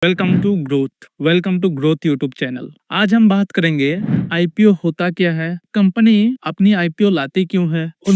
Welcome to Growth YouTube channel. आज हम बात करेंगे आईपीओ होता क्या है, कंपनी अपनी आईपीओ लाती क्यों है और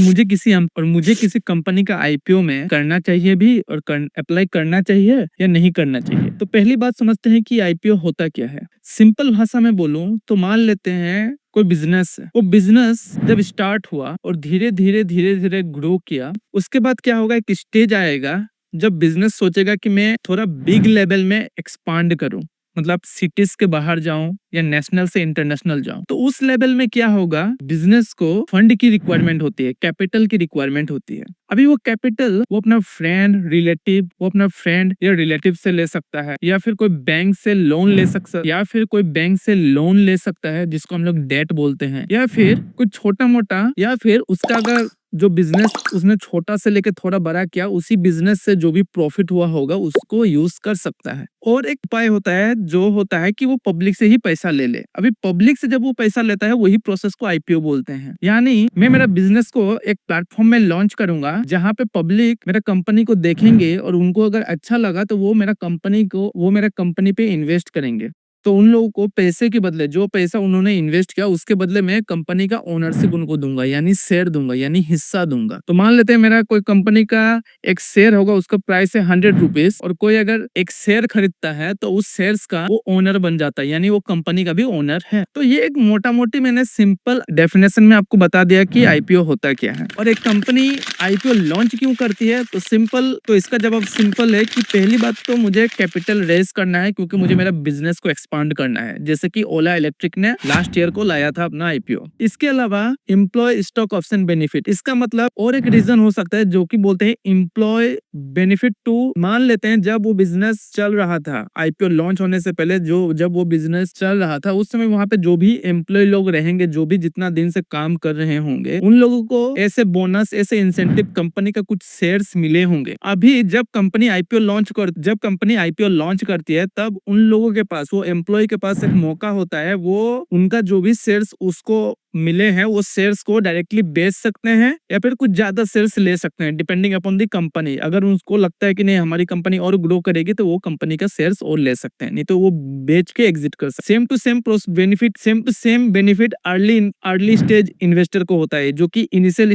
मुझे किसी कंपनी का आईपीओ में करना चाहिए भी और अप्लाई करना चाहिए या नहीं करना चाहिए। तो पहली बात समझते हैं कि आईपीओ होता क्या है। सिंपल भाषा में बोलूं तो मान लेते हैं कोई बिजनेस है, वो बिजनेस जब स्टार्ट हुआ और धीरे धीरे ग्रो किया, उसके बाद क्या होगा, एक स्टेज आएगा जब बिजनेस सोचेगा कि मैं थोड़ा बिग लेवल में एक्सपांड करूं, मतलब सिटीज के बाहर जाऊं या नेशनल से इंटरनेशनल जाऊं। तो उस लेवल में क्या होगा, बिजनेस को फंड की रिक्वायरमेंट होती है, कैपिटल की रिक्वायरमेंट होती है। अभी वो कैपिटल वो अपना फ्रेंड या रिलेटिव से ले सकता है, या फिर कोई बैंक से लोन ले सकता है जिसको हम लोग डेट बोलते हैं, या फिर कुछ छोटा मोटा, या फिर उसका अगर जो बिजनेस उसने छोटा से लेके थोड़ा बड़ा किया, उसी बिजनेस से जो भी प्रॉफिट हुआ होगा उसको यूज कर सकता है। और एक उपाय होता है कि वो पब्लिक से ही पैसा ले ले। अभी पब्लिक से जब वो पैसा लेता है, वही प्रोसेस को आईपीओ बोलते हैं। यानी मैं मेरा बिजनेस को एक प्लेटफॉर्म में लॉन्च करूंगा जहां पे पब्लिक मेरा कंपनी को देखेंगे और उनको अगर अच्छा लगा तो वो मेरा कंपनी पे इन्वेस्ट करेंगे। तो उन लोगों को पैसे के बदले, जो पैसा उन्होंने इन्वेस्ट किया उसके बदले में कंपनी का ओनरशिप उनको दूंगा, यानी शेयर दूंगा, यानी हिस्सा दूंगा। तो मान लेते हैं मेरा कोई कंपनी का एक शेयर होगा, उसका प्राइस है 100 रुपीज, और कोई अगर एक शेयर खरीदता है तो उस शेयर्स का वो ओनर बन जाता है, यानी वो कंपनी का भी ओनर है। तो ये एक मोटा मोटी मैंने सिंपल डेफिनेशन में आपको बता दिया कि आईपीओ होता क्या है। और एक कंपनी आईपीओ लॉन्च क्यों करती है, तो इसका जवाब सिंपल है कि पहली बात तो मुझे कैपिटल रेज करना है, क्योंकि मुझे मेरा बिजनेस को एक्सपांड करना है, जैसे कि ओला इलेक्ट्रिक ने लास्ट ईयर को लाया था अपना आईपीओ। इसके अलावा एम्प्लॉय स्टॉक ऑप्शन बेनिफिट, इसका मतलब और एक रीजन हो सकता है जो कि बोलते हैं एम्प्लॉय बेनिफिट टू। मान लेते हैं जब वो बिजनेस चल रहा था, आईपीओ लॉन्च होने से पहले जब वो बिजनेस चल रहा था, उस समय वहां पे जो भी एम्प्लॉय लोग रहेंगे, जो भी जितना दिन से काम कर रहे होंगे, उन लोगों को ऐसे बोनस, ऐसे इंसेंटिव, कंपनी का कुछ शेयर्स मिले होंगे। अभी जब कंपनी आईपीओ लॉन्च करती है, तब उन लोगों के पास, वो एम्प्लॉय के पास एक मौका होता है, वो उनका जो भी शेयर्स उसको मिले हैं वो शेयर्स को डायरेक्टली बेच सकते हैं या फिर कुछ ज्यादा शेयर्स ले सकते हैं, डिपेंडिंग अपॉन दी कंपनी। अगर उनको लगता है कि नहीं हमारी कंपनी और ग्रो करेगी तो वो कंपनी का शेयर्स और ले सकते हैं, नहीं तो वो बेच के एग्जिट कर सकते हैं। Same to same benefit early stage investor को होता है, जो कि इनिशियल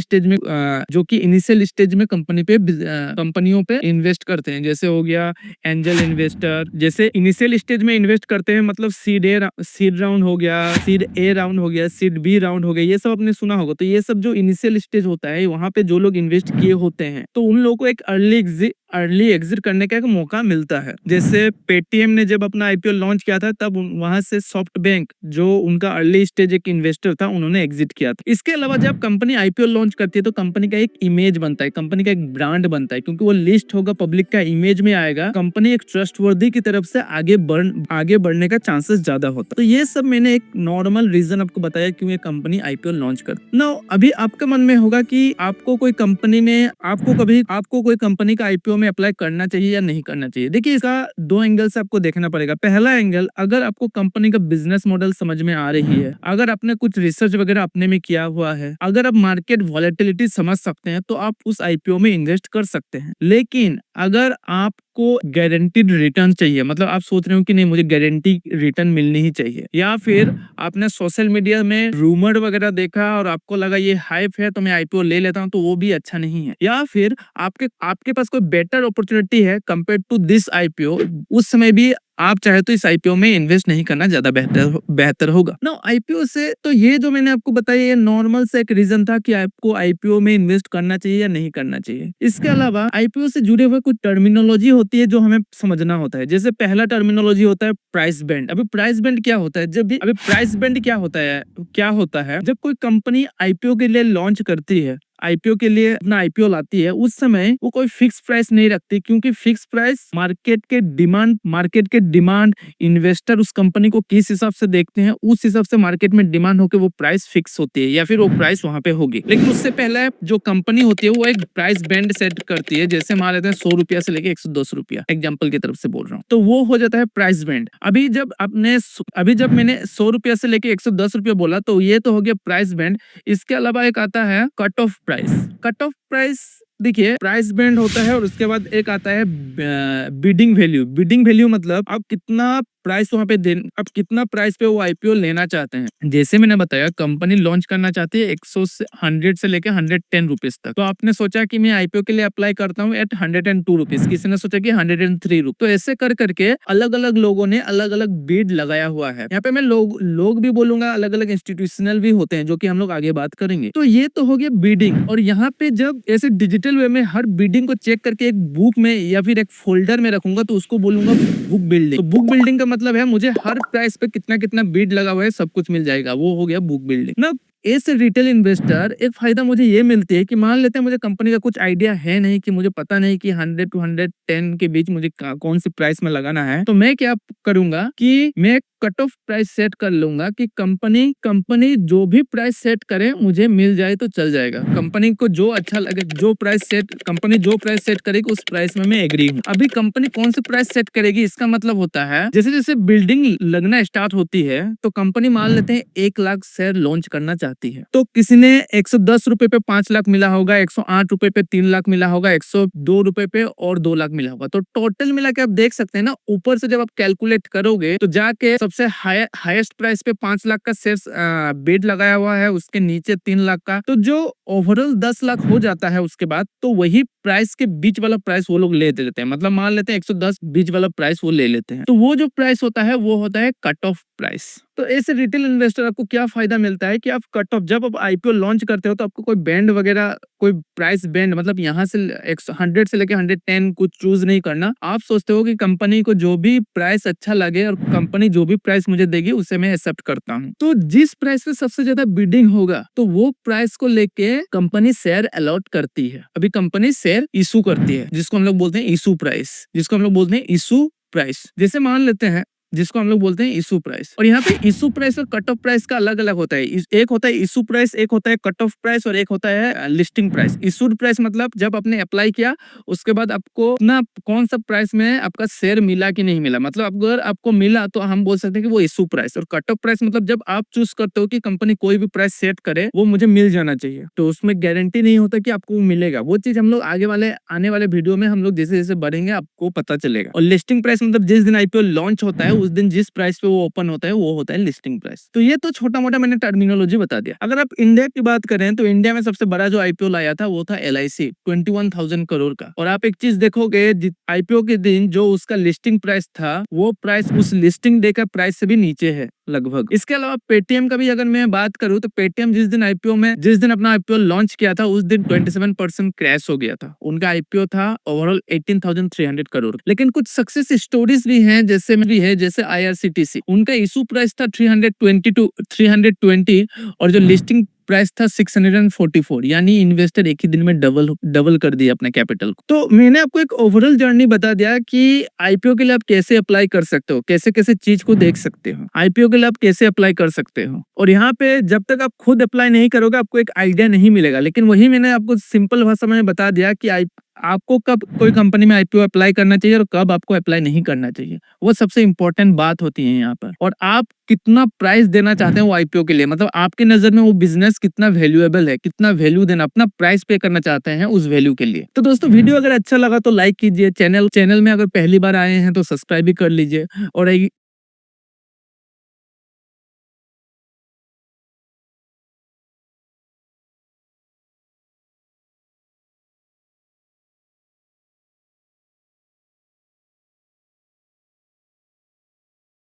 स्टेज में कंपनियों पे इन्वेस्ट करते हैं। जैसे हो गया एंजल इन्वेस्टर, जैसे इनिशियल स्टेज में इन्वेस्ट करते हैं, मतलब सीड राउंड हो गया, सीड ए राउंड हो गया, सीड बी राउंड हो गया, ये सब आपने सुना होगा। तो ये सब जो इनिशियल स्टेज होता है, वहां पे जो लोग इन्वेस्ट किए होते हैं, तो उन लोगों को एक अर्ली एग्जिट करने का एक मौका मिलता है। जैसे पेटीएम ने जब अपना आईपीओ लॉन्च किया था, तब वहां से सॉफ्ट बैंक, जो उनका अर्ली स्टेज एक इन्वेस्टर था, उन्होंने एग्जिट किया था। इसके अलावा जब कंपनी आईपीओ लॉन्च करती है तो कंपनी का एक इमेज बनता है, कंपनी का एक ब्रांड बनता है, क्योंकि वो लिस्ट होगा, पब्लिक का इमेज में आएगा, कंपनी एक ट्रस्टवर्दी की तरफ से आगे बढ़ने का चांसेस ज्यादा होता है। तो ये सब मैंने एक नॉर्मल रीजन आपको बताया क्यों ये कंपनी आईपीओ लॉन्च कर। नाउ अभी आपके मन में होगा कि आपको कोई कंपनी का आईपीओ में अप्लाई करना चाहिए या नहीं करना चाहिए। देखिए, इसका दो एंगल से आपको देखना पड़ेगा। पहला एंगल, अगर आपको कंपनी का बिजनेस मॉडल समझ में आ रही है, अगर आपने कुछ रिसर्च वगैरह अपने में किया हुआ है, अगर आप मार्केट वॉलेटिलिटी समझ सकते हैं, तो आप उस आईपीओ में इन्वेस्ट कर सकते हैं। लेकिन अगर आपको गारंटीड रिटर्न चाहिए, मतलब आप सोच रहे हो कि नहीं मुझे गारंटी रिटर्न मिलनी ही चाहिए, या फिर आपने सोशल मीडिया में रूमर वगैरह देखा और आपको लगा ये हाइप है तो मैं आईपीओ ले लेता हूं, तो वो भी अच्छा नहीं है। या फिर आपके पास कोई बेटर अपॉर्चुनिटी है कंपेयर टू दिस आईपीओ, उस समय भी आप चाहे तो इस आईपीओ में इन्वेस्ट नहीं करना ज्यादा बेहतर होगा ना। आईपीओ से तो ये जो मैंने आपको बताया, ये नॉर्मल से एक रीजन था कि आपको आईपीओ में इन्वेस्ट करना चाहिए या नहीं करना चाहिए। इसके अलावा आईपीओ से जुड़े हुए कुछ टर्मिनोलॉजी होती है जो हमें समझना होता है। जैसे पहला टर्मिनोलॉजी होता है प्राइस बैंड। अभी प्राइस बैंड क्या होता है, क्या होता है जब कोई कंपनी आईपीओ के लिए लॉन्च करती है, आईपीओ के लिए अपना आईपीओ लाती है, उस समय वो कोई फिक्स प्राइस नहीं रखती, क्योंकि फिक्स प्राइस मार्केट के डिमांड इन्वेस्टर उस कंपनी को किस हिसाब से देखते हैं, उस हिसाब से मार्केट में डिमांड होकर वो प्राइस फिक्स होती है, या फिर वो प्राइस वहां पे होगी। लेकिन उससे पहले जो कंपनी होती है वो एक प्राइस बैंड सेट करती है। जैसे मान लेते हैं 100 रुपया से लेके 110 रुपया, एग्जाम्पल की तरफ से बोल रहा हूँ, तो वो हो जाता है प्राइस बैंड। अभी जब मैंने 100 रुपया से लेके 110 रुपया बोला, तो ये तो हो गया प्राइस बैंड। इसके अलावा एक आता है कट ऑफ प्राइस। देखिए प्राइस बैंड होता है और उसके बाद एक आता है बिडिंग वैल्यू। बिडिंग वैल्यू मतलब आप कितना प्राइस वहां पे आप कितना प्राइस पे वो आईपीओ लेना चाहते हैं। जैसे मैंने बताया कंपनी लॉन्च करना चाहती है 100 से 100 से लेकर 110 रुपीज तक। तो आपने सोचा कि मैं आईपीओ के लिए अप्लाई करता हूँ एट 102 रुपीज, किसी ने सोचा कि 103 रुपीज। तो ऐसे कर करके अलग अलग लोगों ने अलग अलग बिड लगाया हुआ है। यहाँ पे मैं लोग भी बोलूंगा, अलग अलग इंस्टीट्यूशनल भी होते हैं जो कि हम लोग आगे बात करेंगे। तो ये तो हो गया बिडिंग। और यहाँ पे जब ऐसे डिजिटल वे में हर बिडिंग को चेक करके एक बुक में या फिर एक फोल्डर में रखूंगा तो उसको बोलूंगा बुक बिल्डिंग। तो बुक बिल्डिंग का मतलब है मुझे हर प्राइस पे कितना कितना बिड लगा हुआ है सब कुछ मिल जाएगा, वो हो गया बुक बिल्डिंग ना। एज ए रिटेल इन्वेस्टर एक फायदा मुझे ये मिलती है कि मान लेते हैं मुझे कंपनी का कुछ आइडिया है नहीं, कि मुझे पता नहीं कि 100 टू 110 के बीच मुझे कौन सी प्राइस में लगाना है। तो मैं क्या करूंगा कि मैं कट ऑफ प्राइस सेट कर लूंगा कि कंपनी जो भी प्राइस सेट करे मुझे मिल जाए तो चल जाएगा। कंपनी को जो अच्छा लगे, कंपनी जो प्राइस सेट करेगी उस प्राइस में मैं एग्री हूँ। अभी कंपनी कौन सी प्राइस सेट करेगी इसका मतलब होता है जैसे जैसे बिल्डिंग लगना स्टार्ट होती है तो कंपनी मान लेते हैं 1 लाख शेयर लॉन्च करना चाहती है। तो किसी ने 110 रुपए पे 5 लाख मिला होगा, 108 रुपए पे 3 लाख मिला होगा, 102 रुपए पे और 2 लाख मिला होगा। तो टोटल मिला के आप देख सकते हैं ना, ऊपर से जब आप कैलकुलेट करोगे तो जाके सबसे हाईएस्ट प्राइस पे 5 लाख का शेयर बिड लगाया हुआ है, उसके नीचे 3 लाख का, तो जो ओवरऑल 10 लाख हो जाता है उसके बाद, तो वही प्राइस के बीच वाला प्राइस वो लोग ले लेते हैं। मतलब मान लेते हैं 110 बीच वाला प्राइस वो ले लेते हैं। तो वो जो प्राइस होता है वो होता है कट ऑफ प्राइस। तो ऐसे रिटेल इन्वेस्टर आपको क्या फायदा मिलता है कि आप कट ऑफ, जब आप आईपीओ लॉन्च करते हो तो आपको कोई बैंड वगैरह, कोई प्राइस बैंड मतलब यहाँ से 100 से लेकर 110 कुछ चूज नहीं करना। आप सोचते हो कि कंपनी को जो भी प्राइस अच्छा लगे और कंपनी जो भी प्राइस मुझे देगी उसे मैं एक्सेप्ट करता हूँ। तो जिस प्राइस पे सबसे ज्यादा बिडिंग होगा तो वो प्राइस को लेके कंपनी शेयर अलॉट करती है। अभी कंपनी शेयर इशू करती है जिसको हम लोग बोलते हैं इशू प्राइस, जैसे मान लेते हैं जिसको हम लोग बोलते हैं इशू प्राइस। और यहाँ पे इशू प्राइस और कट ऑफ प्राइस का अलग अलग होता है। एक होता है इशू प्राइस, एक होता है कट ऑफ प्राइस और एक होता है लिस्टिंग प्राइस। इशूड प्राइस मतलब जब आपने अप्लाई किया उसके बाद आपको ना कौन सा प्राइस में आपका शेयर मिला कि नहीं मिला, मतलब अगर आपको मिला तो हम बोल सकते हैं कि वो इशू प्राइस। और कट ऑफ प्राइस मतलब जब आप चूज करते हो कि कंपनी कोई भी प्राइस सेट करे वो मुझे मिल जाना चाहिए, तो उसमें गारंटी नहीं होता कि आपको मिलेगा। वो चीज हम लोग आने वाले वीडियो में हम लोग जैसे जैसे बढ़ेंगे आपको पता चलेगा। और लिस्टिंग प्राइस मतलब जिस दिन आईपीओ लॉन्च होता है उस दिन जिस प्राइस पे वो ओपन होता है वो होता है लिस्टिंग प्राइस। तो ये तो छोटा मोटा मैंने टर्मिनोलॉजी बता दिया। अगर आप इंडिया की बात करें तो इंडिया में सबसे बड़ा जो आईपीओ लाया था वो था LIC 21,000 करोड़ का। और आप एक चीज देखोगे, आईपीओ के दिन जो उसका लिस्टिंग प्राइस था वो प्राइस उस लिस्टिंग डे का प्राइस से भी नीचे है लगभग। इसके अलावा पेटीएम का भी अगर मैं बात करूं तो पेटीएम जिस दिन अपना आईपीओ लॉन्च किया था उस दिन 27% क्रैश हो गया था। उनका आईपीओ था ओवरऑल 18,300 करोड़। लेकिन कुछ सक्सेस स्टोरीज भी हैं, जैसे IRCTC, उनका इशू प्राइस था 320 और जो लिस्टिंग प्राइस था 644, यानी इन्वेस्टर एक ही दिन में डबल कर दिया अपने कैपिटल को। तो मैंने आपको एक ओवरऑल जर्नी बता दिया कि आईपीओ के लिए आप कैसे अप्लाई कर सकते हो, कैसे कैसे चीज को देख सकते हो, आईपीओ के लिए आप कैसे अप्लाई कर सकते हो। और यहाँ पे जब तक आप खुद अप्लाई नहीं करोगे आपको एक आइडिया नहीं मिलेगा। लेकिन वही मैंने आपको सिंपल भाषा में बता दिया कि आपको कब कोई कंपनी में आईपीओ अप्लाई करना चाहिए और कब आपको अप्लाई नहीं करना चाहिए, वो सबसे इंपॉर्टेंट बात होती है यहाँ पर। और आप कितना प्राइस देना चाहते हैं वो आईपीओ के लिए, मतलब आपके नजर में वो बिजनेस कितना वैल्यूएबल है, कितना वैल्यू देना, अपना प्राइस पे करना चाहते हैं उस वैल्यू के लिए। तो दोस्तों वीडियो अगर अच्छा लगा तो लाइक कीजिए, चैनल में अगर पहली बार आए हैं तो सब्सक्राइब भी कर लीजिए। और